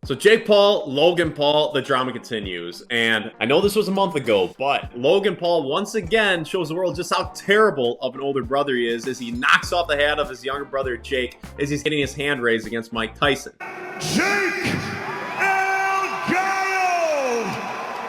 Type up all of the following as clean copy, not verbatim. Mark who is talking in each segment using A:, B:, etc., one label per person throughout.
A: So Jake Paul, Logan Paul, the drama continues. And I know this was a month ago, but Logan Paul once again shows the world just how terrible of an older brother he is as he knocks off the head of his younger brother Jake as he's getting his hand raised against Mike Tyson.
B: Jake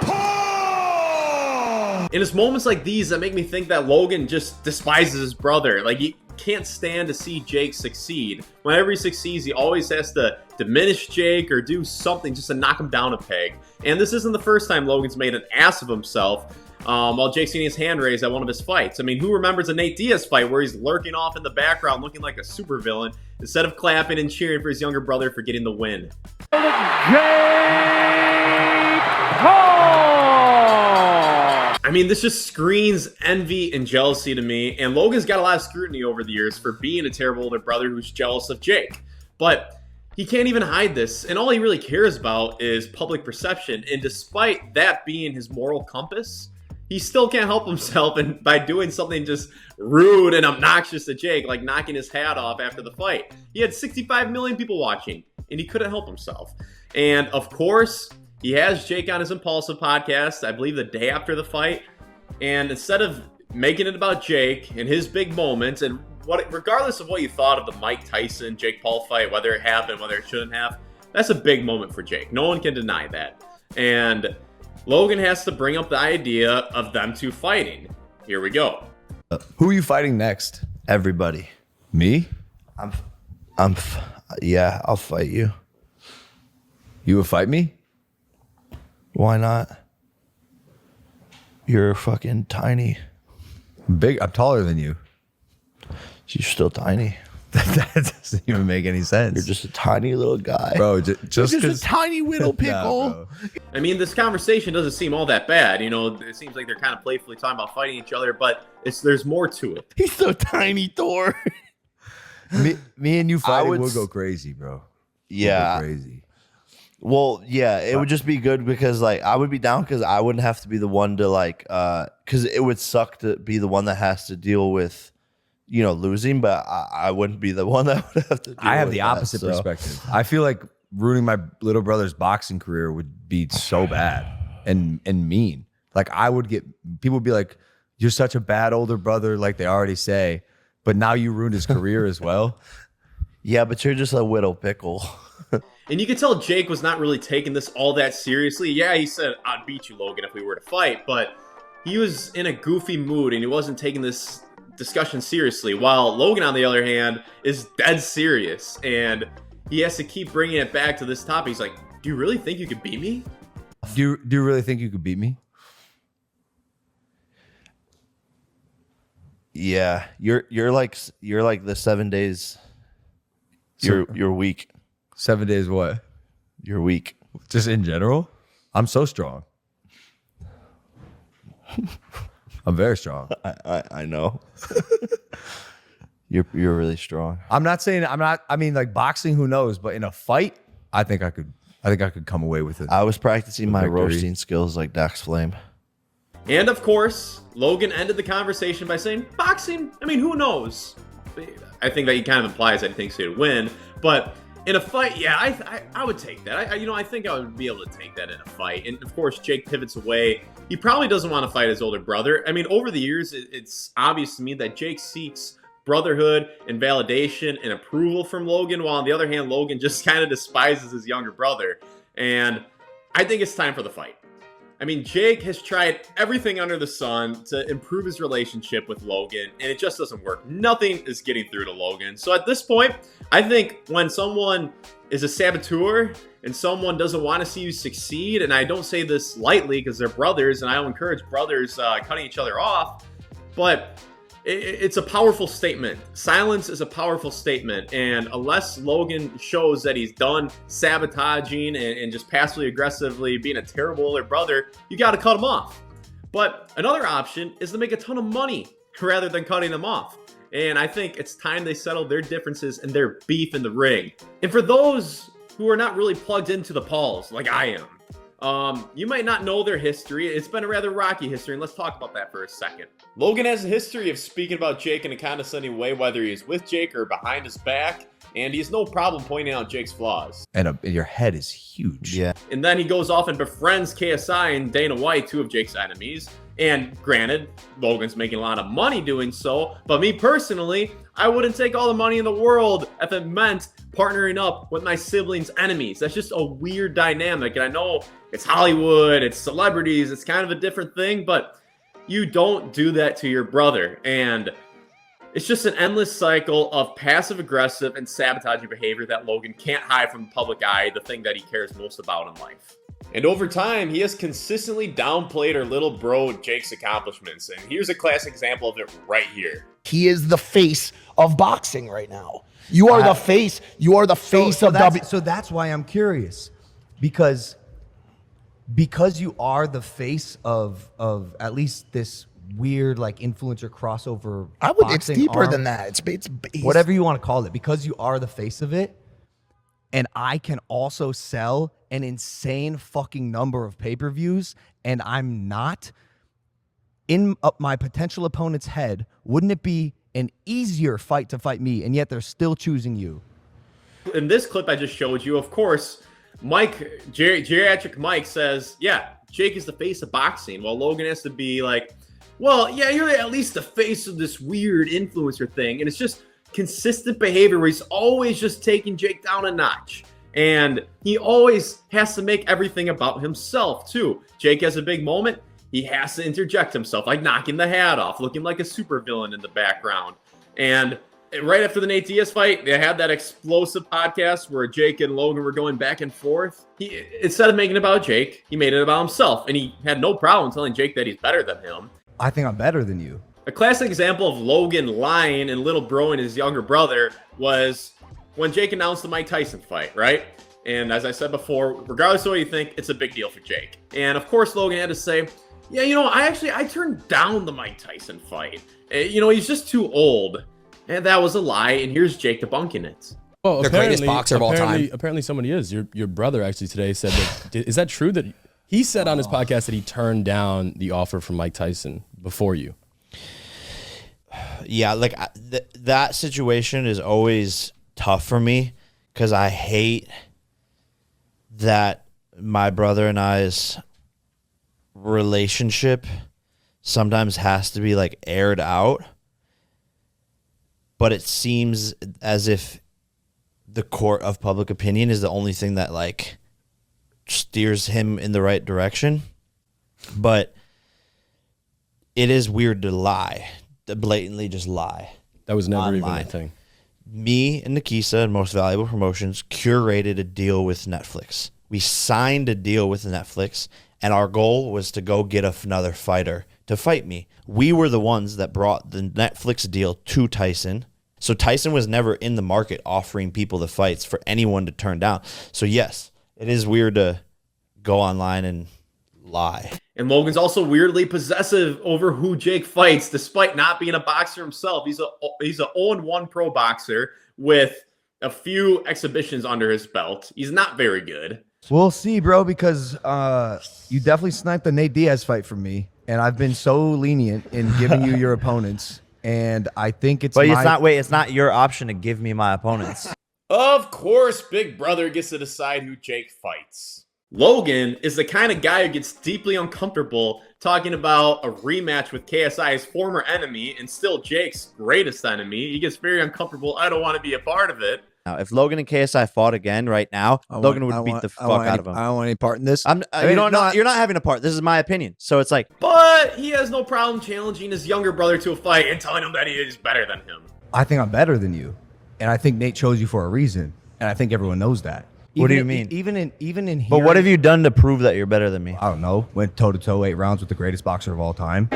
B: Paul!
A: And it's moments like these that make me think that Logan just despises his brother. Like, he can't stand to see Jake succeed. Whenever he succeeds, he always has to diminish Jake or do something just to knock him down a peg. And this isn't the first time Logan's made an ass of himself while Jake's getting his hand raised at one of his fights. I mean, who remembers a Nate Diaz fight where he's lurking off in the background looking like a supervillain instead of clapping and cheering for his younger brother for getting the win?
B: Jake Paul!
A: I mean, this just screams envy and jealousy to me, and Logan's got a lot of scrutiny over the years for being a terrible older brother who's jealous of Jake. But he can't even hide this, and all he really cares about is public perception. And despite that being his moral compass, he still can't help himself and by doing something just rude and obnoxious to Jake, like knocking his hat off after the fight. He had 65 million people watching, and he couldn't help himself. And of course, he has Jake on his Impulsive podcast, I believe the day after the fight. And instead of making it about Jake and his big moments, and regardless of what you thought of the Mike Tyson, Jake Paul fight, whether it happened, whether it shouldn't have, that's a big moment for Jake. No one can deny that. And Logan has to bring up the idea of them two fighting. Here we go.
C: Who are you fighting next?
D: Everybody.
C: Me?
D: Yeah, I'll fight you.
C: You would fight me?
D: Why not? You're fucking tiny.
C: Big. I'm taller than you.
D: You're still tiny.
C: That doesn't even make any sense.
D: You're just a tiny little guy.
C: Bro, just
D: a tiny little pickle.
C: Nah,
A: I mean, this conversation doesn't seem all that bad. You know, it seems like they're kind of playfully talking about fighting each other, but there's more to it.
D: He's so tiny, Thor.
C: me and you fighting
D: would
C: would go crazy, bro.
D: Yeah.
C: We'll go crazy.
D: Well, yeah, it would just be good because, like, I would be down because I wouldn't have to be the one to, like, because it would suck to be the one that has to deal with, you know, losing, but I wouldn't be the one that would have to deal
C: I have
D: with
C: the
D: that,
C: opposite
D: so.
C: perspective. I feel like ruining my little brother's boxing career would be so bad and mean. Like, people would be like, you're such a bad older brother, like they already say, but now you ruined his career as well.
D: Yeah, but you're just a widow pickle.
A: And you could tell Jake was not really taking this all that seriously. Yeah, he said, I'd beat you, Logan, if we were to fight, but he was in a goofy mood and he wasn't taking this discussion seriously, while Logan, on the other hand, is dead serious, and he has to keep bringing it back to this topic. He's like, do you really think you could beat me?
C: Do you really think you could beat me?
D: Yeah, you're like the 7 days. You're weak.
C: 7 days what?
D: You're weak.
C: Just in general? I'm so strong. I'm very strong.
D: I know. You're really strong.
C: I mean, like boxing, who knows? But in a fight, I think I could come away with it.
D: I was practicing my
C: victory.
D: roasting skills like Dax Flame.
A: And of course, Logan ended the conversation by saying, boxing, I mean, who knows? I think that he kind of implies that he thinks he'd win, but in a fight, yeah, I would take that. I think I would be able to take that in a fight. And of course, Jake pivots away. He probably doesn't want to fight his older brother. I mean, over the years, it's obvious to me that Jake seeks brotherhood and validation and approval from Logan, while on the other hand, Logan just kind of despises his younger brother. And I think it's time for the fight. I mean, Jake has tried everything under the sun to improve his relationship with Logan, and it just doesn't work. Nothing is getting through to Logan. So at this point, I think when someone is a saboteur and someone doesn't want to see you succeed, and I don't say this lightly because they're brothers, and I don't encourage brothers cutting each other off, but it's a powerful statement. Silence is a powerful statement, and unless Logan shows that he's done sabotaging and just passively aggressively being a terrible older brother, you got to cut him off. But another option is to make a ton of money rather than cutting him off. And I think it's time they settle their differences and their beef in the ring. And for those who are not really plugged into the Pauls like I am, you might not know their history. It's been a rather rocky history, and let's talk about that for a second. Logan has a history of speaking about Jake in a condescending way, whether he's with Jake or behind his back. and he has no problem pointing out Jake's flaws.
C: And your head is huge.
D: Yeah.
A: And then he goes off and befriends KSI and Dana White, two of Jake's enemies. And granted, Logan's making a lot of money doing so, but me personally, I wouldn't take all the money in the world if it meant partnering up with my siblings' enemies. That's just a weird dynamic. And I know it's Hollywood, it's celebrities, it's kind of a different thing, but you don't do that to your brother. And it's just an endless cycle of passive-aggressive and sabotaging behavior that Logan can't hide from the public eye, the thing that he cares most about in life. And over time, he has consistently downplayed our little bro Jake's accomplishments. And here's a classic example of it right here.
E: He is the face of boxing right now. You are the face. You are the face of W.
C: So that's why I'm curious, because you are the face of at least this weird like influencer crossover.
E: It's deeper than that. It's
C: whatever you want to call it. Because you are the face of it, and I can also sell an insane fucking number of pay-per-views, and I'm not in my potential opponent's head. Wouldn't it be an easier fight to fight me, and yet they're still choosing you?
A: In this clip I just showed you, of course, geriatric Mike says, yeah, Jake is the face of boxing, while Logan has to be like, well, yeah, you're at least the face of this weird influencer thing. And it's just consistent behavior where he's always just taking Jake down a notch. And he always has to make everything about himself, too. Jake has a big moment. He has to interject himself, like knocking the hat off, looking like a supervillain in the background. And right after the Nate Diaz fight, they had that explosive podcast where Jake and Logan were going back and forth. Instead of making it about Jake, he made it about himself. And he had no problem telling Jake that he's better than him.
C: I think I'm better than you.
A: A classic example of Logan lying and little bro and his younger brother was when Jake announced the Mike Tyson fight, right? And as I said before, regardless of what you think, it's a big deal for Jake. And of course, Logan had to say, yeah, I turned down the Mike Tyson fight. He's just too old. And that was a lie. And here's Jake debunking it.
F: Well,
G: the greatest boxer of all time.
F: Apparently somebody is. Your brother actually today said that. Is that true that he said on his podcast that he turned down the offer from Mike Tyson before you?
D: Yeah, like that situation is always tough for me because I hate that my brother and I's relationship sometimes has to be like aired out, but it seems as if the court of public opinion is the only thing that like steers him in the right direction. But it is weird to lie, to blatantly just lie.
F: That was never
D: online.
F: Even a thing.
D: Me and Nikisa and Most Valuable Promotions curated a deal with Netflix. We signed a deal with Netflix, and our goal was to go get another fighter to fight me. We were the ones that brought the Netflix deal to Tyson. So Tyson was never in the market offering people the fights for anyone to turn down. So yes, it is weird to go online and lie.
A: And Logan's also weirdly possessive over who Jake fights, despite not being a boxer himself. He's a 0-1 pro boxer with a few exhibitions under his belt. He's not very good.
C: We'll see, bro, because you definitely sniped the Nate Diaz fight from me, and I've been so lenient in giving you your opponents, and I think it's.
D: But it's not your option to give me my opponents.
A: Of course, Big Brother gets to decide who Jake fights. Logan is the kind of guy who gets deeply uncomfortable talking about a rematch with KSI, his former enemy, and still Jake's greatest enemy. He gets very uncomfortable. I don't want to be a part of it.
D: Now, if Logan and KSI fought again right now, Logan would beat the fuck out of him.
C: I don't want any part in this.
D: You're not having a part. This is my opinion. So it's like.
A: But he has no problem challenging his younger brother to a fight and telling him that he is better than him.
C: I think I'm better than you. And I think Nate chose you for a reason. And I think everyone knows that.
D: What do you mean?
C: Even in here.
D: But what have you done to prove that you're better than me?
C: I don't know. Went toe-to-toe 8 rounds with the greatest boxer of all time.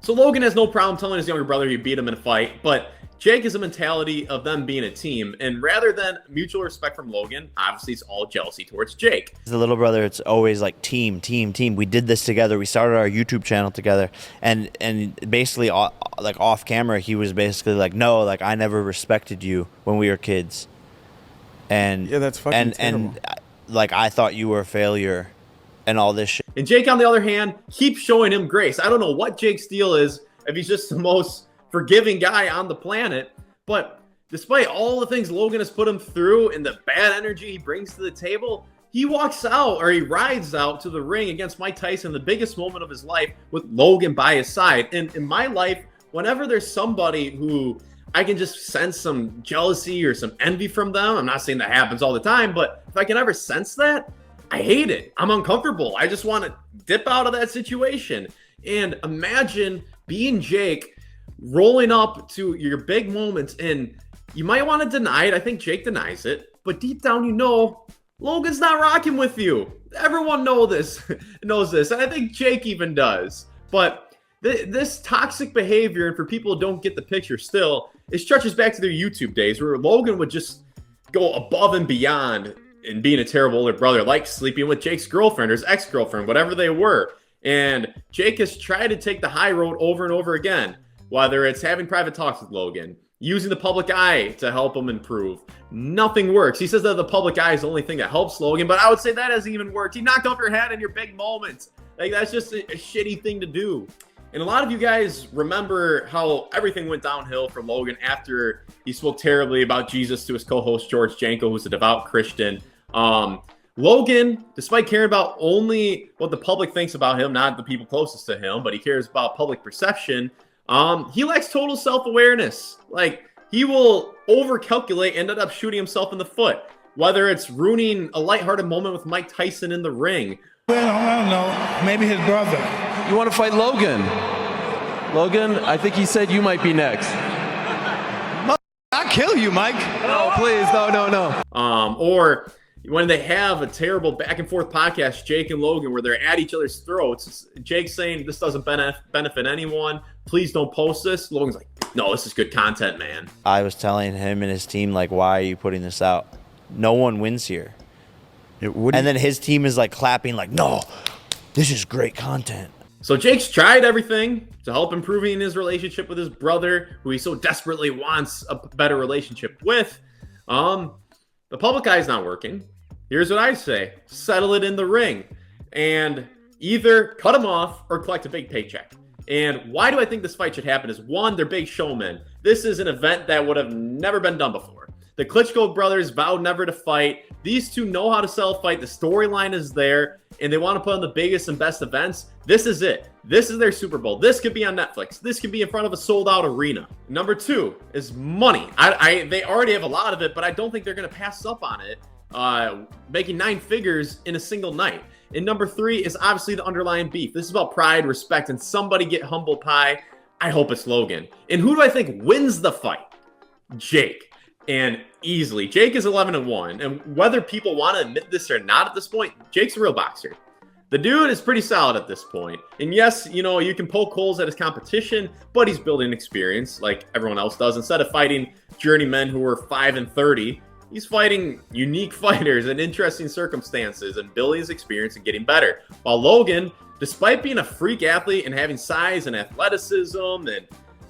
A: So Logan has no problem telling his younger brother he beat him in a fight, but Jake has a mentality of them being a team, and rather than mutual respect from Logan, obviously it's all jealousy towards Jake.
D: As the little brother, it's always like team. We did this together. We started our YouTube channel together, and basically like off camera, he was basically like, no, like I never respected you when we were kids, and
G: yeah, that's fucking terrible.
D: And like I thought you were a failure, and all this shit.
A: And Jake, on the other hand, keeps showing him grace. I don't know what Jake's deal is, if he's just the most forgiving guy on the planet. But despite all the things Logan has put him through and the bad energy he brings to the table, he walks out, or he rides out to the ring against Mike Tyson, the biggest moment of his life, with Logan by his side. And in my life, whenever there's somebody who I can just sense some jealousy or some envy from them, I'm not saying that happens all the time, but if I can ever sense that, I hate it. I'm uncomfortable. I just want to dip out of that situation. And imagine being Jake, rolling up to your big moments, and you might want to deny it. I think Jake denies it, but deep down, you know, Logan's not rocking with you. Everyone knows this, and I think Jake even does. But this toxic behavior, and for people who don't get the picture still, it stretches back to their YouTube days where Logan would just go above and beyond in being a terrible older brother, like sleeping with Jake's girlfriend or his ex-girlfriend, whatever they were. And Jake has tried to take the high road over and over again, whether it's having private talks with Logan, using the public eye to help him improve. Nothing works. He says that the public eye is the only thing that helps Logan, but I would say that hasn't even worked. He knocked off your head in your big moments. Like, that's just a shitty thing to do. And a lot of you guys remember how everything went downhill for Logan after he spoke terribly about Jesus to his co-host George Janko, who's a devout Christian. Logan, despite caring about only what the public thinks about him, not the people closest to him, but he cares about public perception, he lacks total self-awareness. Like, he will overcalculate, ended up shooting himself in the foot, whether it's ruining a lighthearted moment with Mike Tyson in the ring.
B: Well, I don't know. Maybe his brother.
H: You want to fight Logan? Logan, I think he said you might be next.
C: I'll kill you, Mike.
H: No, please, no.
A: Or when they have a terrible back and forth podcast, Jake and Logan, where they're at each other's throats. Jake saying this doesn't benefit anyone. Please don't post this. Logan's like, no, this is good content, man.
D: I was telling him and his team, like, why are you putting this out? No one wins here. And then his team is like clapping, like, no, this is great content.
A: So Jake's tried everything to help improving his relationship with his brother, who he so desperately wants a better relationship with. The public eye is not working. Here's what I say. Settle it in the ring. And either cut him off or collect a big paycheck. And why do I think this fight should happen is, one, they're big showmen. This is an event that would have never been done before. The Klitschko brothers vowed never to fight. These two know how to sell a fight. The storyline is there, and they want to put on the biggest and best events. This is it. This is their Super Bowl. This could be on Netflix. This could be in front of a sold-out arena. Number two is money. They already have a lot of it, but I don't think they're going to pass up on it, making 9 figures in a single night. And number three is obviously the underlying beef. This is about pride, respect, and somebody get humble pie. I hope it's Logan. And who do I think wins the fight? Jake. And easily. Jake is 11-1. And whether people want to admit this or not at this point, Jake's a real boxer. The dude is pretty solid at this point. And yes, you know, you can poke holes at his competition, but he's building experience like everyone else does. Instead of fighting journeymen who are 5-30, he's fighting unique fighters in interesting circumstances and building his experience and getting better. While Logan, despite being a freak athlete and having size and athleticism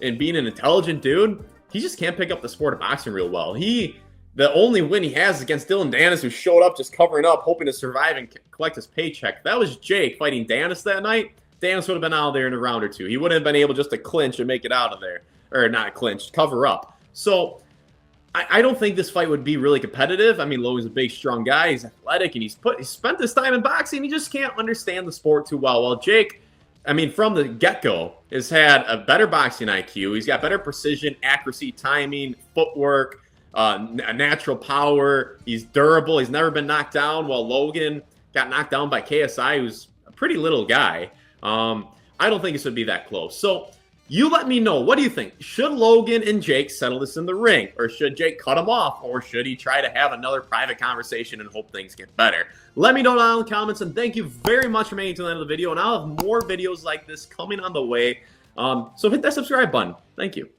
A: and being an intelligent dude, he just can't pick up the sport of boxing real well. The only win he has is against Dylan Dennis, who showed up just covering up, hoping to survive and collect his paycheck. That was Jake fighting Dennis that night. Dennis would have been out of there in a round or two. He wouldn't have been able just to clinch and make it out of there. Or not clinch, cover up. So I don't think this fight would be really competitive. I mean, Logan's a big, strong guy. He's athletic, and he's spent this time in boxing. He just can't understand the sport too well. While Jake, I mean, from the get-go, has had a better boxing IQ. He's got better precision, accuracy, timing, footwork, natural power. He's durable. He's never been knocked down, while Logan got knocked down by KSI, who's a pretty little guy. I don't think this would be that close. So you let me know. What do you think? Should Logan and Jake settle this in the ring? Or should Jake cut him off? Or should he try to have another private conversation and hope things get better? Let me know down in the comments. And thank you very much for making it to the end of the video. And I'll have more videos like this coming on the way. So hit that subscribe button. Thank you.